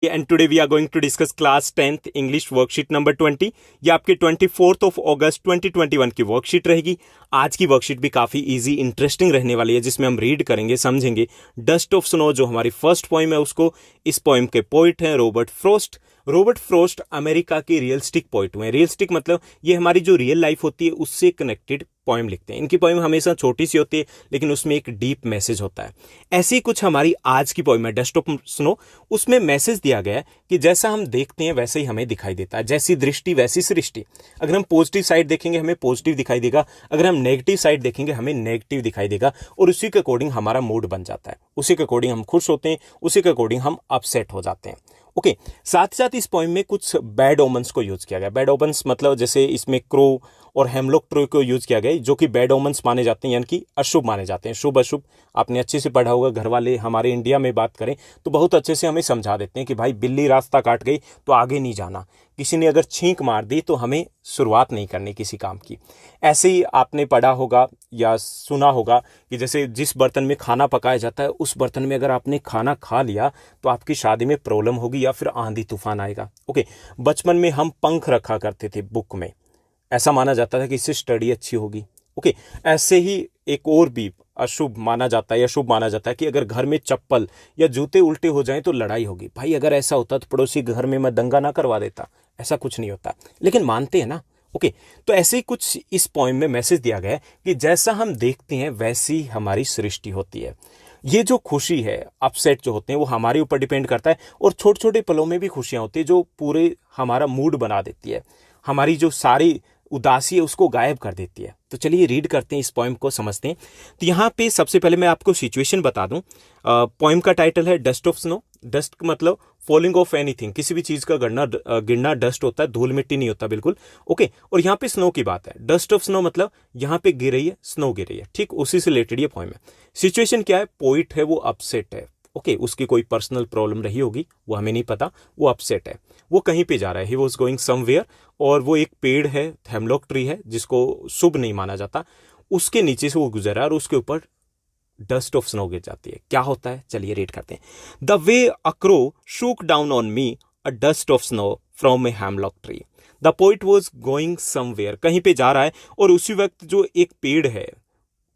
And today we are going to discuss class 10th English worksheet number 20। ये आपके 24th of अगस्त 2021 की worksheet रहेगी। आज की वर्कशीट भी काफ़ी इजी इंटरेस्टिंग रहने वाली है, जिसमें हम रीड करेंगे, समझेंगे डस्ट ऑफ स्नो जो हमारी फर्स्ट पोइम है उसको। इस पोइम के पोइट हैं Robert Frost. Robert Frost America के रियलिस्टिक पोइट हुए हैं। रियलिस्टिक मतलब ये हमारी जो रियल लाइफ होती है उससे कनेक्टेड पोइम लिखते हैं। इनकी पोइम हमेशा छोटी सी होती है लेकिन उसमें एक डीप मैसेज होता है। ऐसी ही कुछ हमारी आज की पोइम है डस्ट ऑफ स्नो। उसमें मैसेज दिया गया है कि जैसा हम देखते हैं वैसे ही हमें दिखाई देता है, जैसी दृष्टि वैसी सृष्टि। अगर हम पॉजिटिव साइड देखेंगे हमें पॉजिटिव दिखाई देगा, अगर हम नेगेटिव साइड देखेंगे हमें नेगेटिव दिखाई देगा, और उसी के अकॉर्डिंग हमारा मूड बन जाता है। उसी के अकॉर्डिंग हम खुश होते हैं, उसी के अकॉर्डिंग हम अपसेट हो जाते हैं। ओके, साथ ही साथ इस पोइम में कुछ बैड ओमन्स को यूज किया गया। बैड ओमन्स मतलब जैसे इसमें क्रो और हेमलॉक ट्री को यूज किया गया, जो कि बैड ओमन्स माने जाते हैं, यानी कि अशुभ माने जाते हैं। शुभ अशुभ आपने अच्छे से पढ़ा होगा। घर वाले हमारे इंडिया में बात करें तो बहुत अच्छे से हमें समझा देते हैं कि भाई बिल्ली रास्ता काट गई तो आगे नहीं जाना, किसी ने अगर छींक मार दी तो हमें शुरुआत नहीं करनी किसी काम की। ऐसे ही आपने पढ़ा होगा या सुना होगा कि जैसे जिस बर्तन में खाना पकाया जाता है उस बर्तन में अगर आपने खाना खा लिया तो आपकी शादी में प्रॉब्लम होगी या फिर आंधी तूफान आएगा। ओके, बचपन में हम पंख रखा करते थे बुक में, ऐसा माना जाता था कि इससे स्टडी अच्छी होगी। ओके, ऐसे ही एक और भी अशुभ माना जाता है या शुभ माना जाता है कि अगर घर में चप्पल या जूते उल्टे हो जाएं तो लड़ाई होगी। भाई अगर ऐसा होता तो पड़ोसी घर में मैं दंगा ना करवा देता। ऐसा कुछ नहीं होता, लेकिन मानते हैं ना। ओके, तो ऐसे ही कुछ इस पोइम में मैसेज दिया गया है कि जैसा हम देखते हैं वैसी हमारी सृष्टि होती है। ये जो खुशी है, अपसेट जो होते हैं वो हमारे ऊपर डिपेंड करता है, और छोटे छोटे पलों में भी खुशियां होती है जो पूरे हमारा मूड बना देती है, हमारी जो सारी उदासी है उसको गायब कर देती है। तो चलिए रीड करते हैं, इस पोइम को समझते हैं। तो यहाँ पे सबसे पहले मैं आपको सिचुएशन बता दूं। पोइम का टाइटल है डस्ट ऑफ स्नो। डस्ट मतलब फॉलिंग ऑफ एनीथिंग, किसी भी चीज का गिरना डस्ट होता है, धूल मिट्टी नहीं होता बिल्कुल। ओके, और यहाँ पे स्नो की बात है। डस्ट ऑफ स्नो मतलब यहाँ पे गिर रही है, स्नो गिर रही है, ठीक उसी से रिलेटेड ये पोइम है। सिचुएशन क्या है, पोइट है वो अपसेट है। ओके, उसकी कोई पर्सनल प्रॉब्लम रही होगी, वो हमें नहीं पता, वो अपसेट है, वो कहीं पे जा रहा है, ही वॉज गोइंग समवेयर, और वो एक पेड़ है, हेमलॉक ट्री है, जिसको शुभ नहीं माना जाता, उसके नीचे से वो गुजर रहा है और उसके ऊपर डस्ट ऑफ स्नो गिर जाती है। क्या होता है चलिए रीड करते हैं। The way a crow shook down on me a dust of snow from a hemlock tree. The poet was going somewhere, कहीं पे जा रहा है, और उसी वक्त जो एक पेड़ है,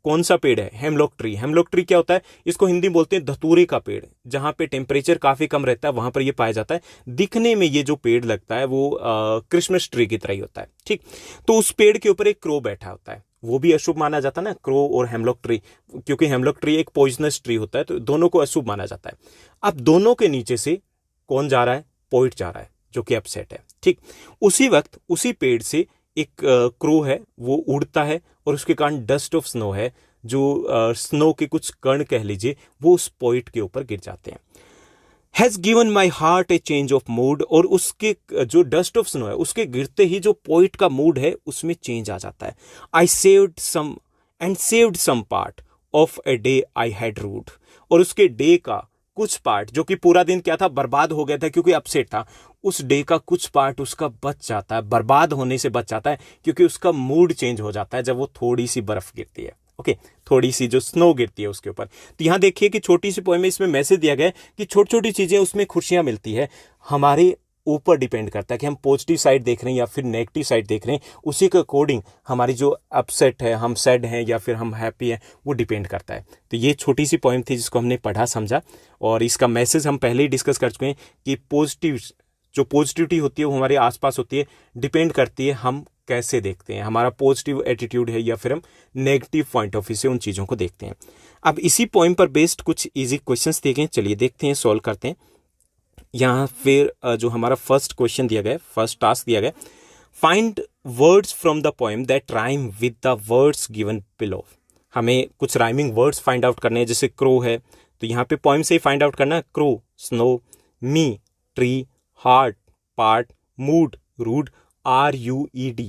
कौन सा पेड़ है, हेमलॉक ट्री। हेमलॉक ट्री क्या होता है, इसको हिंदी में बोलते हैं धतूरे का पेड़। जहां पे टेम्परेचर काफी कम रहता है वहां पर ये पाया जाता है। दिखने में ये जो पेड़ लगता है वो क्रिसमस ट्री की तरह ही होता है, ठीक। तो उस पेड़ के ऊपर एक क्रो बैठा होता है, वो भी अशुभ माना जाता है ना, क्रो और हेमलॉक ट्री, क्योंकि हेमलॉक ट्री एक पॉइजनस ट्री होता है, तो दोनों को अशुभ माना जाता है। अब दोनों के नीचे से कौन जा रहा है, पोइट जा रहा है जो कि अपसेट है, ठीक। उसी वक्त उसी पेड़ से एक क्रो है, वो उड़ता है, और उसके कारण डस्ट ऑफ स्नो है, जो स्नो के कुछ कण कह लीजिए, वो उस पोइट के ऊपर गिर जाते हैं। Has given my heart A change of mood, और उसके जो डस्ट ऑफ स्नो है उसके गिरते ही जो पोइट का मूड है उसमें चेंज आ जाता है। I saved some part of a day I had rued, और उसके डे का कुछ पार्ट, जो कि पूरा दिन क्या था, बर्बाद हो गया था क्योंकि अपसेट था, उस डे का कुछ पार्ट उसका बच जाता है, बर्बाद होने से बच जाता है, क्योंकि उसका मूड चेंज हो जाता है जब वो थोड़ी सी बर्फ गिरती है। ओके, थोड़ी सी जो स्नो गिरती है उसके ऊपर। तो यहां देखिए कि छोटी सी पोएम में इसमें मैसेज दिया गया है कि छोटी छोटी चीजें उसमें खुशियां मिलती है, हमारे ऊपर डिपेंड करता है कि हम पॉजिटिव साइड देख रहे हैं या फिर नेगेटिव साइड देख रहे हैं। उसी के अकॉर्डिंग हमारी जो अपसेट है, हम सैड हैं या फिर हम हैप्पी हैं, वो डिपेंड करता है। तो ये छोटी सी पोएम थी जिसको हमने पढ़ा समझा, और इसका मैसेज हम पहले ही डिस्कस कर चुके हैं कि जो पॉजिटिविटी होती है वो हमारे आसपास होती है, डिपेंड करती है हम कैसे देखते हैं, हमारा पॉजिटिव एटीट्यूड है या फिर हम नेगेटिव पॉइंट ऑफ व्यू से उन चीज़ों को देखते हैं। अब इसी पोइम पर बेस्ड कुछ इजी क्वेश्चंस देखें, चलिए देखते हैं, सॉल्व करते हैं। यहाँ फिर जो हमारा फर्स्ट क्वेश्चन दिया गया, फर्स्ट टास्क दिया गया, find words from the poem that rhyme with the words given below. हमें कुछ राइमिंग वर्ड्स फाइंड आउट करने हैं। जैसे क्रो है तो यहाँ पे पोएम से ही फाइंड आउट करना है, crow snow, me tree, heart part, mood rude, RUED।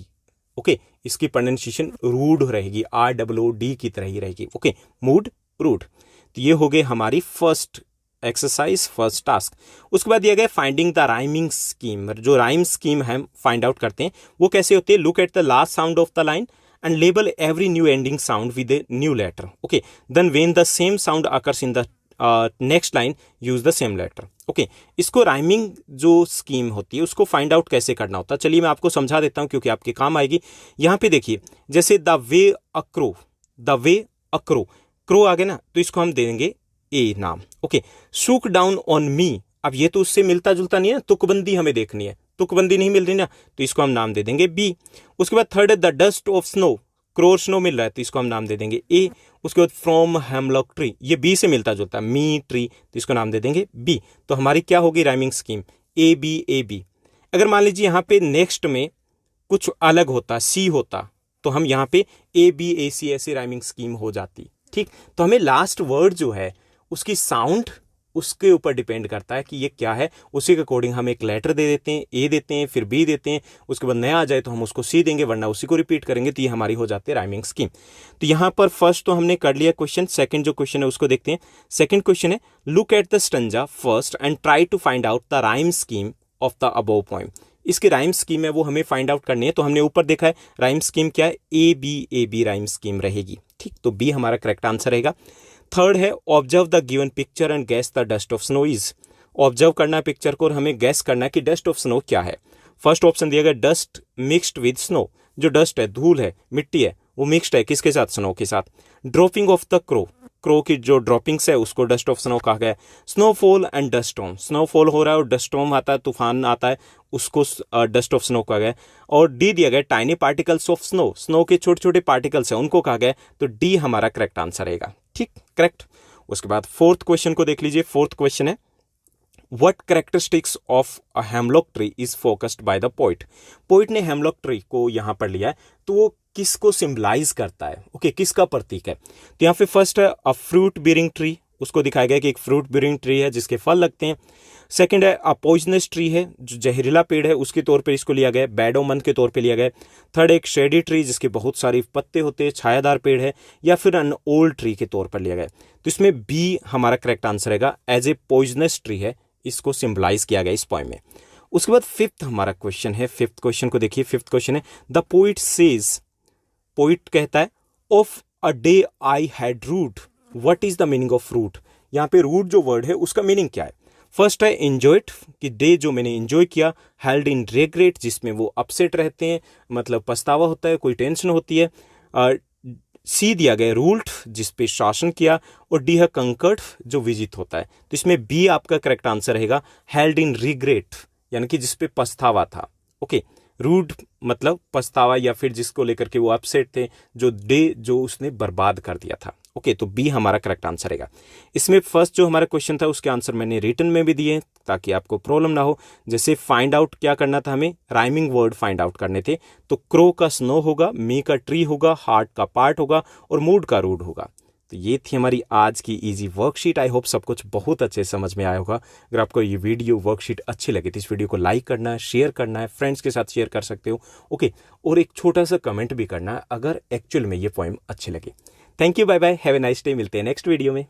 Okay, इसकी प्रोनाउंसिएशन रूड रहेगी, ROOD की तरह ही रहेगी। Okay, mood rude. तो ये हो गए हमारी फर्स्ट एक्सरसाइज, फर्स्ट टास्क। उसके बाद दिया गया फाइंडिंग द राइमिंग स्कीम। जो राइम स्कीम है फाइंड आउट करते हैं, वो कैसे होते हैं, look at the last sound of the line and label every new ending sound with a new letter. Okay, then when the same sound occurs in the next line use the same letter. Okay, इसको rhyming जो scheme होती है उसको find out कैसे करना होता है, चलिए मैं आपको समझा देता हूं क्योंकि आपके काम आएगी। यहाँ पे देखिए, जैसे the way a crow, the way a crow, crow आ गया ना, तो इसको हम देंगे ए नाम। Okay, shook down on me, अब ये तो उससे मिलता जुलता नहीं है, तुकबंदी हमें देखनी है, तुकबंदी नहीं मिल रही ना, तो इसको हम नाम दे देंगे बी। उसके बाद थर्ड है the dust of snow, crow snow मिल रहा है तो इसको हम नाम दे देंगे ए। उसके बाद फ्रॉम हेमलॉक ट्री, ये बी से मिलता जुलता है, मी ट्री, तो इसको नाम दे देंगे बी। तो हमारी क्या होगी rhyming scheme, A B A B. अगर मान लीजिए यहाँ पे नेक्स्ट में कुछ अलग होता, सी होता, तो हम यहाँ पे ए बी ए सी ऐसी राइमिंग स्कीम हो जाती। ठीक, तो हमें लास्ट वर्ड जो है उसकी साउंड उसके ऊपर डिपेंड करता है कि ये क्या है, उसी के अकॉर्डिंग हम एक लेटर दे देते हैं, ए देते हैं, फिर बी देते हैं, उसके बाद नया आ जाए तो हम उसको सी देंगे, वरना उसी को रिपीट करेंगे, तो ये हमारी हो जाती है राइमिंग स्कीम। तो यहाँ पर फर्स्ट तो हमने कर लिया क्वेश्चन, सेकंड जो क्वेश्चन है उसको देखते हैं। सेकंड क्वेश्चन है look at the stanza first and try to find out the rhyme scheme of the above poem. इसकी राइम स्कीम है वो हमें फाइंड आउट करनी है। तो हमने ऊपर देखा है राइम स्कीम क्या है, ए बी राइम स्कीम रहेगी। ठीक, तो बी हमारा करेक्ट आंसर रहेगा। थर्ड है observe the given picture and gas the dust of snow is. Observe करना है पिक्चर को और हमें गैस करना है कि डस्ट ऑफ स्नो क्या है। फर्स्ट ऑप्शन दिया गया डस्ट मिक्स्ड विद स्नो, जो डस्ट है, धूल है, मिट्टी है, वो मिक्स्ड है किसके साथ, स्नो के साथ। Dropping of the crow, crow की जो ड्रॉपिंग्स है उसको डस्ट ऑफ स्नो कहा गया। Snowfall and dust storm, snowfall हो रहा है और डस्ट स्टॉर्म आता है, तूफान आता है, उसको डस्ट ऑफ स्नो कहा गया। और डी दिया गया tiny particles of snow, snow के छोटे छोटे पार्टिकल्स हैं उनको कहा गया, तो डी हमारा करेक्ट आंसर रहेगा। ठीक, करेक्ट। उसके बाद फोर्थ क्वेश्चन को देख लीजिए। फोर्थ क्वेश्चन है what characteristics of a hemlock tree is focused by the poet. Poet ने हेमलॉक ट्री को यहां पर लिया है, तो वो किसको सिंबलाइज करता है, ओके, किसका प्रतीक है। तो यहाँ पे फर्स्ट है अ फ्रूट बियरिंग ट्री, उसको दिखाया गया कि एक फ्रूट बियरिंग ट्री है जिसके फल लगते हैं। सेकंड है अ पॉइजनस ट्री है, जो जहरीला पेड़ है, उसके तौर पे इसको लिया गया, बैड ओमन के तौर पे लिया गया। थर्ड एक शेडी ट्री जिसके बहुत सारे पत्ते होते हैं, छायादार पेड़ है, या फिर अन ओल्ड ट्री के तौर पर लिया गया। तो इसमें बी हमारा करेक्ट आंसर रहेगा, एज ए पॉइजनस ट्री है, इसको सिंबलाइज किया गया इस पोएम में। उसके बाद फिफ्थ हमारा क्वेश्चन है, फिफ्थ क्वेश्चन को देखिए। फिफ्थ क्वेश्चन है द पोइट सेज, पोइट कहता है of a day I had rued, what is the meaning of rued. यहाँ पे रूट जो वर्ड है उसका मीनिंग क्या है। फर्स्ट है एंजॉयड, कि डे जो मैंने एंजॉय किया। हेल्ड इन रिग्रेट, जिसमें वो अपसेट रहते हैं, मतलब पछतावा होता है, कोई टेंशन होती है। सी दिया गया रूल्ड, जिसपे शासन किया। और डी है कंकर्ड, जो विजित होता है। तो इसमें बी आपका करेक्ट आंसर रहेगा, हेल्ड इन रिग्रेट, यानी कि जिसपे पछतावा था। ओके, रूड मतलब पछतावा, या फिर जिसको लेकर के वो अपसेट थे, जो डे जो उसने बर्बाद कर दिया था। ओके, तो बी हमारा करेक्ट आंसर रहेगा। इसमें फर्स्ट जो हमारा क्वेश्चन था उसके आंसर मैंने रिटन में भी दिए ताकि आपको प्रॉब्लम ना हो। जैसे फाइंड आउट क्या करना था, हमें राइमिंग वर्ड फाइंड आउट करने थे। तो क्रो का स्नो होगा, मी का ट्री होगा, हार्ट का पार्ट होगा, और मूड का रूड होगा। तो ये थी हमारी आज की इजी वर्कशीट। आई होप सब कुछ बहुत अच्छे समझ में आया होगा। अगर आपको ये वीडियो वर्कशीट अच्छी लगी तो इस वीडियो को लाइक करना है, शेयर करना है, फ्रेंड्स के साथ शेयर कर सकते हो। ओके, और एक छोटा सा कमेंट भी करना है अगर एक्चुअल में ये पोएम अच्छी लगी। Thank you, bye bye, have a nice day. मिलते हैं नेक्स्ट वीडियो में।